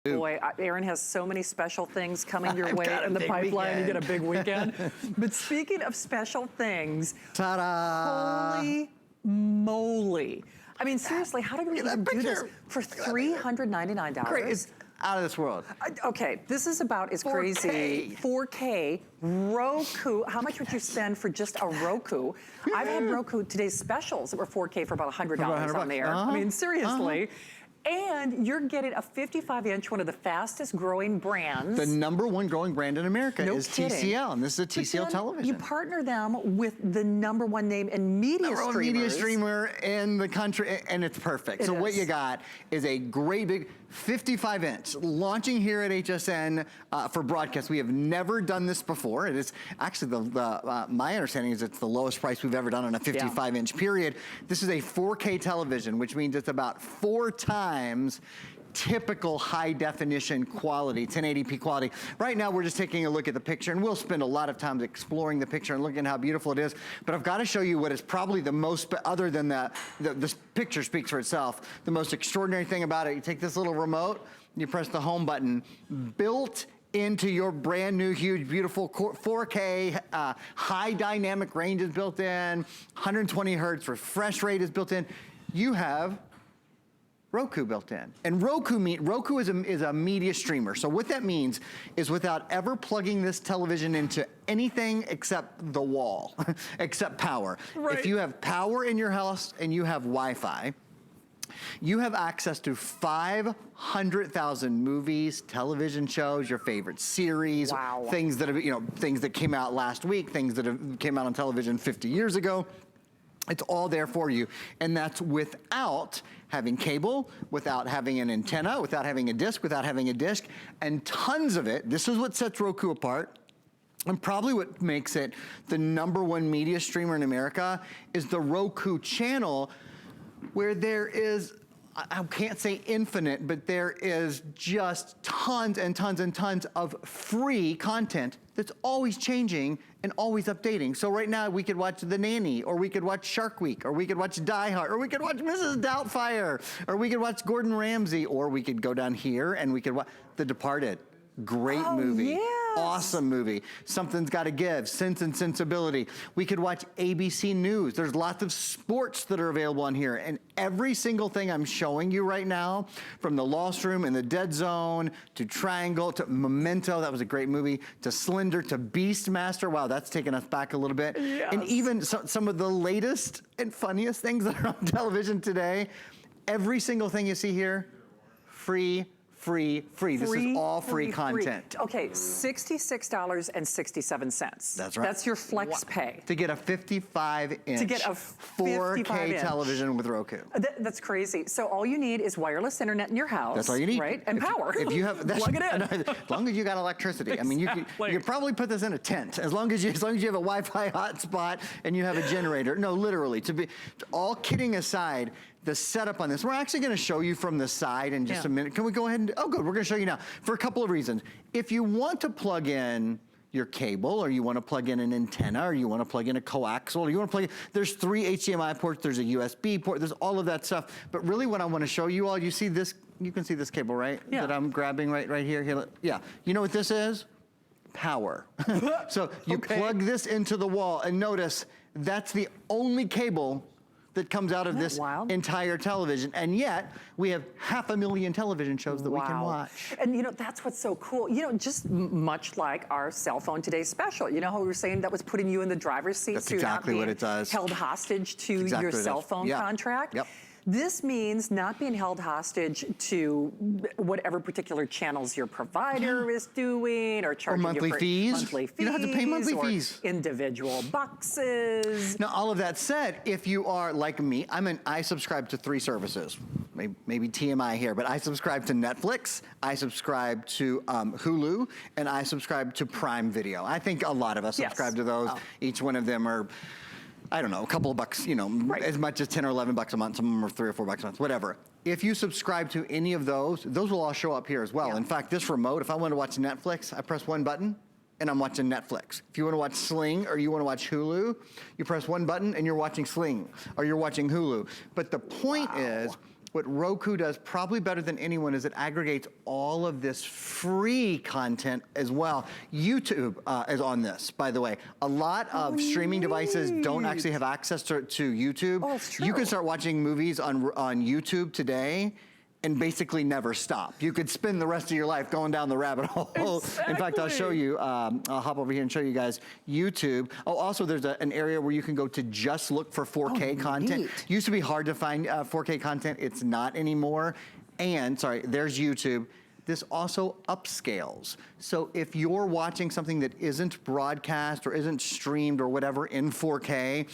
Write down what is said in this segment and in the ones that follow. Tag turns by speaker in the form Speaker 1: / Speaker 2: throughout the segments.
Speaker 1: Boy, Aaron has so many special things coming your way in the pipeline. You get a big weekend. But speaking of special things,
Speaker 2: ta-da!
Speaker 1: Holy moly. I mean, seriously, how did we even do this for $399?
Speaker 2: Great. It's out of this world.
Speaker 1: Okay, this is about as crazy. 4K, Roku. How much would you spend for just a Roku? I've had Roku today's specials that were 4K for about $100 on there. I mean, seriously. And you're getting a 55-inch, one of the fastest growing brands.
Speaker 2: The #1 growing brand in America is
Speaker 1: kidding.
Speaker 2: TCL, and this is a TCL television.
Speaker 1: You partner them with the #1 name in media streamers.
Speaker 2: Media streamer in the country, and it's perfect. So what you got is a great big 55-inch launching here at HSN for broadcast. We have never done this before. It is actually my understanding is it's the lowest price we've ever done on a 55-inch period. This is a 4K television, which means it's about 4 times typical high definition quality, 1080p quality. Right now we're just taking a look at the picture, and we'll spend a lot of time exploring the picture and looking at how beautiful it is. But I've got to show you what is probably the most, other than this picture speaks for itself, the most extraordinary thing about it. You take this little remote, you press the home button, built into your brand new, huge, beautiful 4K, high dynamic range is built in, 120 hertz refresh rate is built in. You have Roku built in. And Roku is a media streamer. So what that means is without ever plugging this television into anything except the wall, except power. If you have power in your house and you have Wi-Fi, you have access to 500,000 movies, television shows, your favorite series, things that have, things that came out last week, things that came out on television 50 years ago. It's all there for you, and that's without having cable, without having an antenna, without having a disc, without having a dish, and tons of it. This is what sets Roku apart, and probably what makes it the #1 media streamer in America is the Roku channel, where there is, I can't say infinite, but there is just tons and tons and tons of free content that's always changing and always updating. So right now we could watch The Nanny, or we could watch Shark Week, or we could watch Die Hard, or we could watch Mrs. Doubtfire, or we could watch Gordon Ramsay, or we could go down here and we could watch The Departed. Great movie. Awesome movie. Something's Gotta Give, Sense and Sensibility. We could watch ABC News. There's lots of sports that are available on here. And every single thing I'm showing you right now, from The Lost Room and The Dead Zone, to Triangle, to Memento, that was a great movie, to Slender, to Beastmaster. Wow, that's taken us back a little bit. And even some of the latest and funniest things that are on television today, every single thing you see here, free. This is all free content.
Speaker 1: Okay, $66.67.
Speaker 2: That's right.
Speaker 1: That's your flex pay.
Speaker 2: To get a 55-inch 4K television with Roku.
Speaker 1: That's crazy. So all you need is wireless internet in your house.
Speaker 2: That's all you need.
Speaker 1: Right? And power.
Speaker 2: If you have, plug it in. As long as you got electricity. Exactly. I mean, you could probably put this in a tent. As long as you have a Wi-Fi hotspot and you have a generator. No, literally. All kidding aside, the setup on this, we're actually gonna show you from the side in just a minute. Can we go ahead and, oh good, we're gonna show you now. For a couple of reasons. If you want to plug in your cable, or you wanna plug in an antenna, or you wanna plug in a coaxial, or you wanna plug in, there's 3 HDMI ports, there's a USB port, there's all of that stuff. But really what I wanna show you all, you see this, you can see this cable, right? That I'm grabbing right here. Yeah, you know what this is? Power. So you plug this into the wall, and notice that's the only cable that comes out of this entire television, and yet we have 500,000 television shows that we can watch.
Speaker 1: And that's what's so cool. Just much like our cell phone today special. You know how we were saying that was putting you in the driver's seat?
Speaker 2: That's exactly what it does.
Speaker 1: Held hostage to your cell phone contract. This means not being held hostage to whatever particular channels your provider is doing, or charging
Speaker 2: monthly
Speaker 1: you for
Speaker 2: fees.
Speaker 1: Monthly fees.
Speaker 2: You don't have to pay monthly fees.
Speaker 1: Individual boxes.
Speaker 2: Now, all of that said, if you are like me, I subscribe to 3 services. Maybe TMI here, but I subscribe to Netflix, I subscribe to Hulu, and I subscribe to Prime Video. I think a lot of us subscribe to those. Each one of them are, I don't know, a couple of bucks, as much as 10 or 11 bucks a month. Some of them are 3 or 4 bucks a month, whatever. If you subscribe to any of those will all show up here as well. In fact, this remote, if I want to watch Netflix, I press 1 button and I'm watching Netflix. If you want to watch Sling or you want to watch Hulu, you press 1 button and you're watching Sling or you're watching Hulu. But the point is, what Roku does probably better than anyone is it aggregates all of this free content as well. YouTube is on this, by the way. A lot of streaming devices don't actually have access to YouTube.
Speaker 1: Oh, it's true.
Speaker 2: You can start watching movies on YouTube today and basically never stop. You could spend the rest of your life going down the rabbit hole.
Speaker 1: Exactly.
Speaker 2: In fact, I'll show you, I'll hop over here and show you guys YouTube. Oh, also there's an area where you can go to just look for 4K content.
Speaker 1: Neat.
Speaker 2: Used to be hard to find 4K content, it's not anymore. And, sorry, there's YouTube. This also upscales. So if you're watching something that isn't broadcast or isn't streamed or whatever in 4K,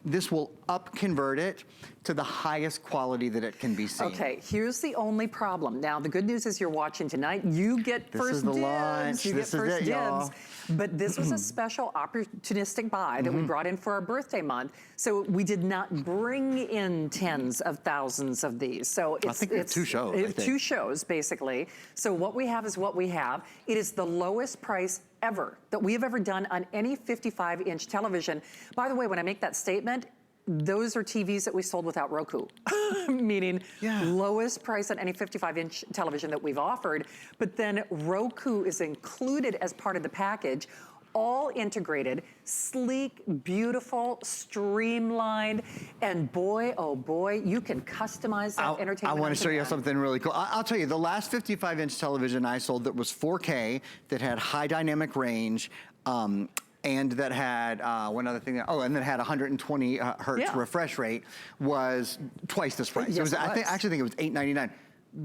Speaker 2: this will convert it to the highest quality that it can be seen.
Speaker 1: Okay, here's the only problem. Now, the good news is you're watching tonight. You get
Speaker 2: This
Speaker 1: first
Speaker 2: is the
Speaker 1: dibs.
Speaker 2: launch.
Speaker 1: You
Speaker 2: This
Speaker 1: get
Speaker 2: is
Speaker 1: first
Speaker 2: it,
Speaker 1: dibs.
Speaker 2: y'all.
Speaker 1: But this was a special opportunistic buy that we brought in for our birthday month. So we did not bring in tens of thousands of these. So it's,
Speaker 2: I think we have 2 shows. I think.
Speaker 1: 2 shows, basically. So what we have is what we have. It is the lowest price ever that we have ever done on any 55-inch television. By the way, when I make that statement, those are TVs that we sold without Roku, meaning lowest price on any 55-inch television that we've offered. But then Roku is included as part of the package, all integrated, sleek, beautiful, streamlined, and boy, oh boy, you can customize that entertainment.
Speaker 2: I want
Speaker 1: on
Speaker 2: to show you
Speaker 1: demand.
Speaker 2: something really cool. I'll tell you, the last 55-inch television I sold that was 4K, that had high dynamic range, and that had one other thing. And that had 120 hertz refresh rate, was twice this price.
Speaker 1: Yes,
Speaker 2: I actually think it was $8.99.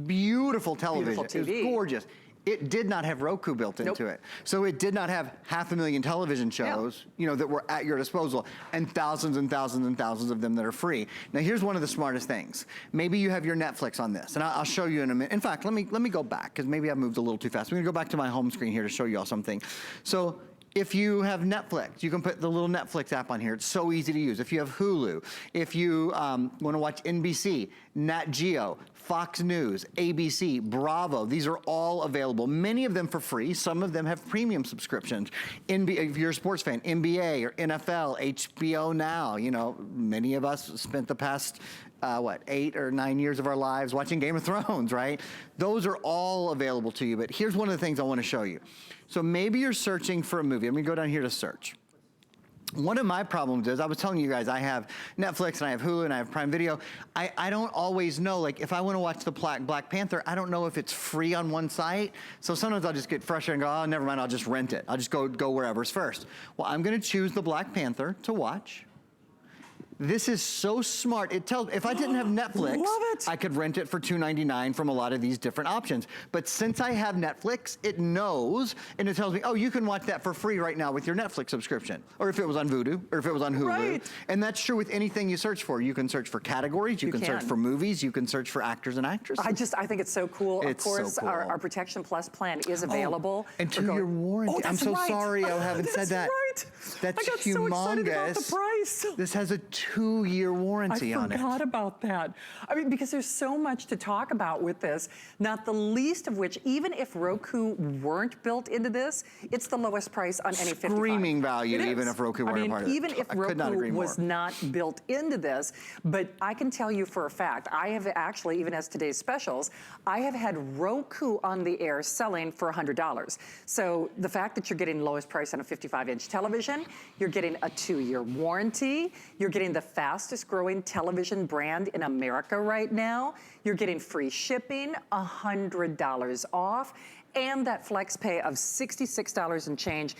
Speaker 2: Beautiful television.
Speaker 1: Beautiful TV.
Speaker 2: It was gorgeous. It did not have Roku built into it. So it did not have 500,000 television shows, you know, that were at your disposal, and thousands and thousands and thousands of them that are free. Now here's one of the smartest things. Maybe you have your Netflix on this, and I'll show you in a minute. In fact, let me go back, because maybe I moved a little too fast. I'm gonna go back to my home screen here to show you all something. So if you have Netflix, you can put the little Netflix app on here. It's so easy to use. If you have Hulu, if you want to watch NBC, Nat Geo, Fox News, ABC, Bravo, these are all available. Many of them for free. Some of them have premium subscriptions. If you're a sports fan, NBA or NFL, HBO Now. You know, many of us spent the past 8 or 9 years of our lives watching Game of Thrones, right? Those are all available to you. But here's one of the things I want to show you. So maybe you're searching for a movie. I'm gonna go down here to search. One of my problems is, I was telling you guys, I have Netflix and I have Hulu and I have Prime Video. I don't always know, like if I wanna watch the Black Panther, I don't know if it's free on one site. So sometimes I'll just get frustrated and go, oh, never mind, I'll just rent it. I'll just go wherever's first. Well, I'm gonna choose the Black Panther to watch. This is so smart. It tells, if I didn't have Netflix, I could rent it for $2.99 from a lot of these different options. But since I have Netflix, it knows, and it tells me, oh, you can watch that for free right now with your Netflix subscription. Or if it was on Vudu, or if it was on Hulu.
Speaker 1: Right.
Speaker 2: And that's true with anything you search for. You can search for categories, you can search for movies, you can search for actors and actresses.
Speaker 1: I think it's so cool.
Speaker 2: It's
Speaker 1: of course,
Speaker 2: so cool.
Speaker 1: our Protection Plus plan is available.
Speaker 2: And 2-year warranty.
Speaker 1: Oh,
Speaker 2: I'm so sorry I haven't said that.
Speaker 1: Right.
Speaker 2: That's
Speaker 1: I got
Speaker 2: humongous.
Speaker 1: so excited about the price.
Speaker 2: This has a 2-year warranty on it.
Speaker 1: I forgot about that. I mean, because there's so much to talk about with this, not the least of which, even if Roku weren't built into this, it's the lowest price on any 55.
Speaker 2: Screaming value, even if Roku weren't a part of it.
Speaker 1: Even if Roku was not built into this, but I can tell you for a fact, I have actually, even as today's specials, I have had Roku on the air selling for $100. So the fact that you're getting the lowest price on a 55-inch television, you're getting a 2-year warranty, you're getting the fastest growing television brand in America right now, you're getting free shipping, $100 off, and that flex pay of $66 and change.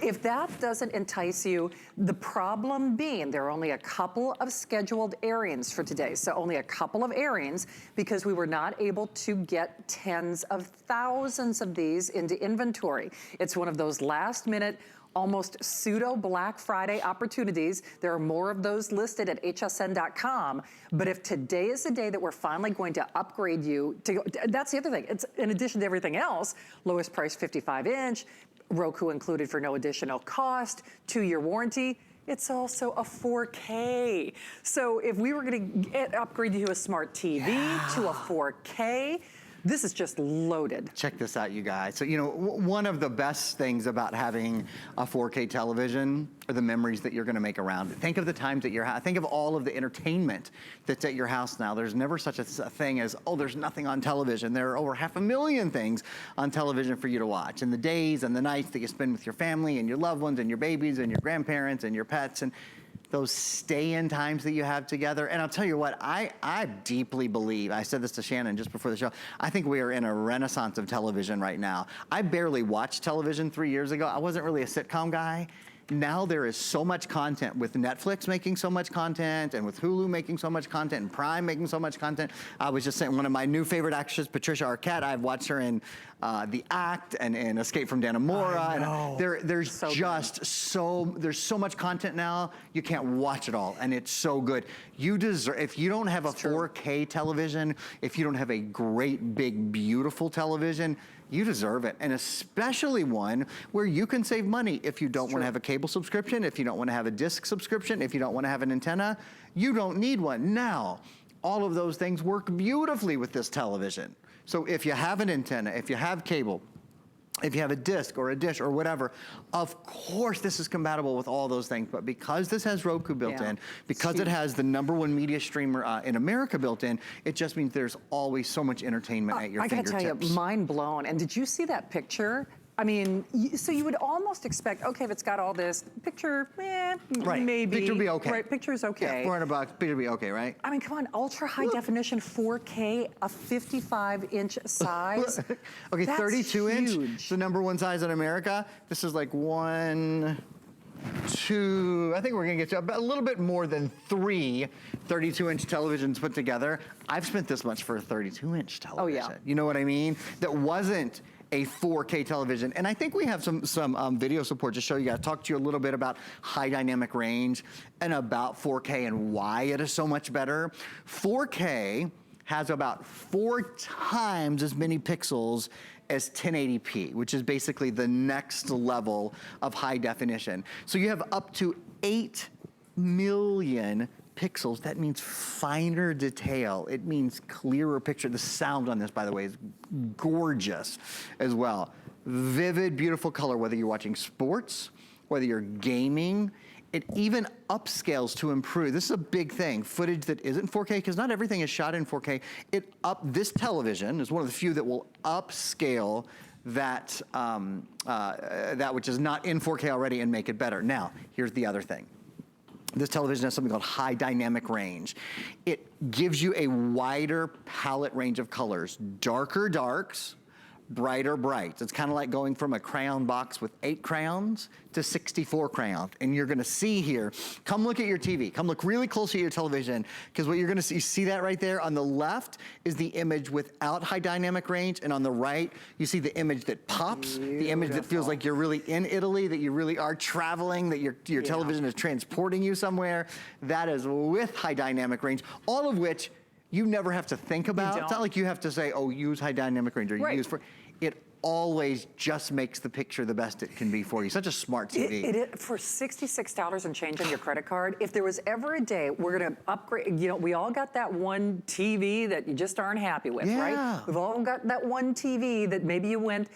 Speaker 1: If that doesn't entice you, the problem being there are only a couple of scheduled airings for today. So only a couple of airings because we were not able to get tens of thousands of these into inventory. It's one of those last minute, almost pseudo Black Friday opportunities. There are more of those listed at hsn.com. But if today is the day that we're finally going to upgrade you, that's the other thing. It's in addition to everything else, lowest price 55-inch, Roku included for no additional cost, 2-year warranty. It's also a 4K. So if we were gonna upgrade you to a smart TV, to a 4K, this is just loaded.
Speaker 2: Check this out, you guys. So, you know, one of the best things about having a 4K television are the memories that you're gonna make around it. Think of the times at your house. Think of all of the entertainment that's at your house now. There's never such a thing as, oh, there's nothing on television. There are over 500,000 things on television for you to watch. And the days and the nights that you spend with your family and your loved ones and your babies and your grandparents and your pets and those stay-in times that you have together. And I'll tell you what, I deeply believe, I said this to Shannon just before the show, I think we are in a renaissance of television right now. I barely watched television 3 years ago. I wasn't really a sitcom guy. Now there is so much content with Netflix making so much content and with Hulu making so much content and Prime making so much content. I was just saying one of my new favorite actresses, Patricia Arquette, I've watched her in The Act and in Escape from Dannemora. And there's so just there's so much content now, you can't watch it all, and it's so good. You deserve, if you don't have a 4K television, if you don't have a great, big, beautiful television, you deserve it, and especially one where you can save money. If you don't want to have a cable subscription, if you don't want to have a disc subscription, if you don't want to have an antenna, you don't need one. Now, all of those things work beautifully with this television. So if you have an antenna, if you have cable, if you have a disc or a dish or whatever, of course this is compatible with all those things, but because this has Roku built in, because it has the #1 media streamer in America built in, it just means there's always so much entertainment at your fingertips.
Speaker 1: I gotta tell you, mind blown. And did you see that picture? I mean, so you would almost expect, okay, if it's got all this, picture, maybe.
Speaker 2: Picture would be okay.
Speaker 1: Right, picture's okay.
Speaker 2: Yeah, $400, picture would be okay, right?
Speaker 1: I mean, come on, ultra high definition 4K, a 55-inch size.
Speaker 2: Okay,
Speaker 1: That's
Speaker 2: 32
Speaker 1: huge.
Speaker 2: inch, the #1 size in America. This is like 1, 2, I think we're gonna get to a little bit more than 3 32-inch televisions put together. I've spent this much for a 32-inch television.
Speaker 1: Oh, yeah.
Speaker 2: You know what I mean? That wasn't a 4K television. And I think we have some video support to show you guys, talk to you a little bit about high dynamic range and about 4K and why it is so much better. 4K has about 4 times as many pixels as 1080p, which is basically the next level of high definition. So you have up to 8 million pixels. That means finer detail. It means clearer picture. The sound on this, by the way, is gorgeous as well. Vivid, beautiful color, whether you're watching sports, whether you're gaming. It even upscales to improve. This is a big thing. Footage that isn't 4K, because not everything is shot in 4K. This television is one of the few that will upscale that, that which is not in 4K already and make it better. Now, here's the other thing. This television has something called high dynamic range. It gives you a wider palette range of colors. Darker darks, brighter brights. It's kind of like going from a crayon box with 8 crayons to 64 crayons. And you're gonna see here, come look at your TV. Come look really close at your television, because what you're gonna see that right there on the left is the image without high dynamic range, and on the right, you see the image that pops, the image that feels like you're really in Italy, that you really are traveling, that your television is transporting you somewhere. That is with high dynamic range, all of which you never have to think about. It's not like you have to say, oh, use high dynamic range or use for, it always just makes the picture the best it can be for you. Such a smart TV.
Speaker 1: For $66 and change on your credit card, if there was ever a day we're gonna upgrade, you know, we all got that one TV that you just aren't happy with, right? We've all got that one TV that maybe you went,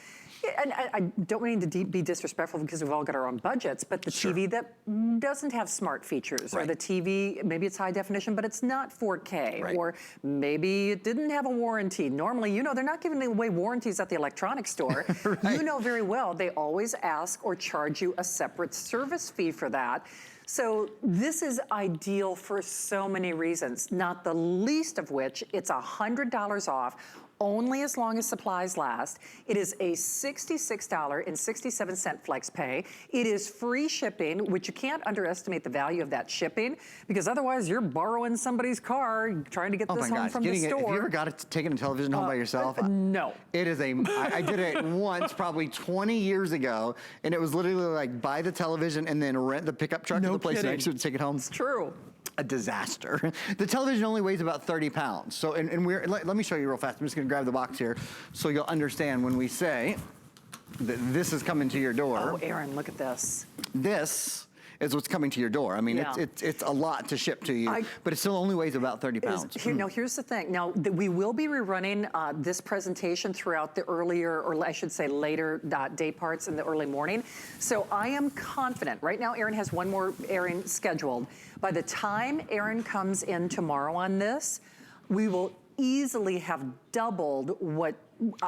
Speaker 1: and I don't mean to be disrespectful because we've all got our own budgets, but the TV that doesn't have smart features, or the TV, maybe it's high definition, but it's not 4K, or maybe it didn't have a warranty. Normally, you know, they're not giving away warranties at the electronics store. You know very well, they always ask or charge you a separate service fee for that. So this is ideal for so many reasons, not the least of which it's $100 off, only as long as supplies last. It is a $66.67 flex pay. It is free shipping, which you can't underestimate the value of that shipping, because otherwise you're borrowing somebody's car trying to get this home from the store.
Speaker 2: Have you ever got it taken a television home by yourself?
Speaker 1: No.
Speaker 2: It is I did it once, probably 20 years ago, and it was literally like buy the television and then rent the pickup truck to the place next to it to take it home.
Speaker 1: It's true.
Speaker 2: A disaster. The television only weighs about 30 pounds. So, let me show you real fast. I'm just gonna grab the box here so you'll understand when we say that this is coming to your door.
Speaker 1: Oh, Aaron, look at this.
Speaker 2: This is what's coming to your door. I mean,
Speaker 1: Yeah.
Speaker 2: it's a lot to ship to you, but it still only weighs about 30 pounds.
Speaker 1: Now, here's the thing. Now, we will be rerunning this presentation throughout the earlier, or I should say later day parts in the early morning. So I am confident. Right now, Aaron has one more airing scheduled. By the time Aaron comes in tomorrow on this, we will easily have doubled what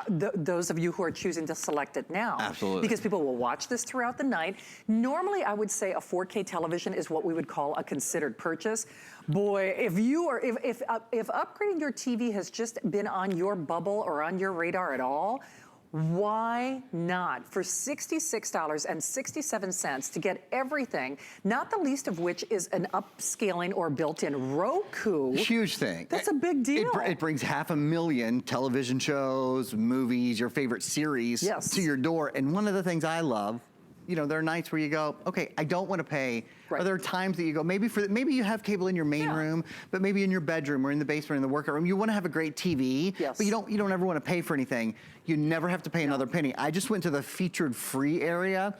Speaker 1: those of you who are choosing to select it now.
Speaker 2: Absolutely.
Speaker 1: Because people will watch this throughout the night. Normally, I would say a 4K television is what we would call a considered purchase. Boy, if upgrading your TV has just been on your bubble or on your radar at all, why not? For $66.67 to get everything, not the least of which is an upscaling or built-in Roku.
Speaker 2: Huge thing.
Speaker 1: That's a big deal.
Speaker 2: It brings 500,000 television shows, movies, your favorite series to your door. And one of the things I love, you know, there are nights where you go, okay, I don't want to pay. Right. Or there are times that you go, maybe you have cable in your main room, but maybe in your bedroom or in the basement, in the workout room, you want to have a great TV, but you don't ever want to pay for anything. You never have to pay another penny. I just went to the featured free area.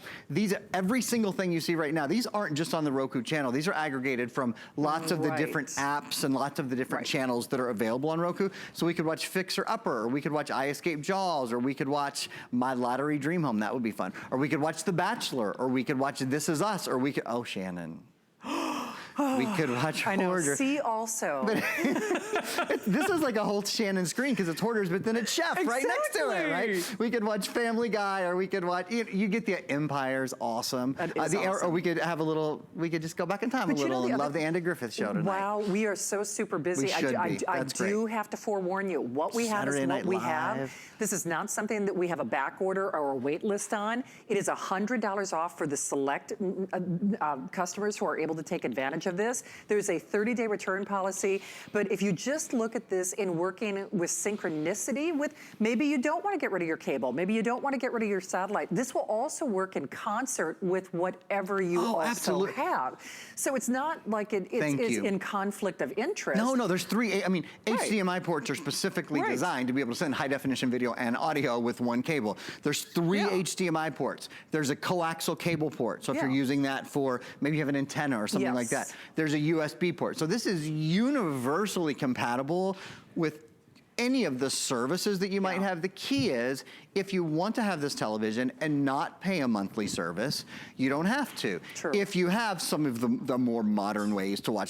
Speaker 2: Every single thing you see right now, these aren't just on the Roku channel. These are aggregated from lots of the different apps and lots of the different channels that are available on Roku. So we could watch Fixer Upper, or we could watch I Escape Jaws, or we could watch My Lottery Dream Home. That would be fun. Or we could watch The Bachelor, or we could watch This Is Us, or we could, oh, Shannon. We could watch Hoarder.
Speaker 1: See also.
Speaker 2: But this is like a whole Shannon screen because it's Hoarders, but then it's Chef right next to it, right? We could watch Family Guy, or we could watch, you get the Empire's awesome.
Speaker 1: That is awesome.
Speaker 2: Or we could have we could just go back in time a little and love the Andy Griffith Show tonight.
Speaker 1: Wow, we are so super busy.
Speaker 2: We should be.
Speaker 1: I do have to forewarn you, what we have is what we have. This is not something that we have a back order or a wait list on. It is $100 off for the select customers who are able to take advantage of this. There's a 30-day return policy, but if you just look at this in working with synchronicity with, maybe you don't want to get rid of your cable, maybe you don't want to get rid of your satellite, this will also work in concert with whatever you also have. So it's not like it's in conflict of interest.
Speaker 2: No, there's three, I mean, HDMI ports are specifically designed to be able to send high-definition video and audio with one cable. There's three HDMI ports. There's a coaxial cable port, so if you're using that for, maybe you have an antenna or something like that. There's a USB port. So this is universally compatible with any of the services that you might have. The key is, if you want to have this television and not pay a monthly service, you don't have to. True. If you have some of the more modern ways to watch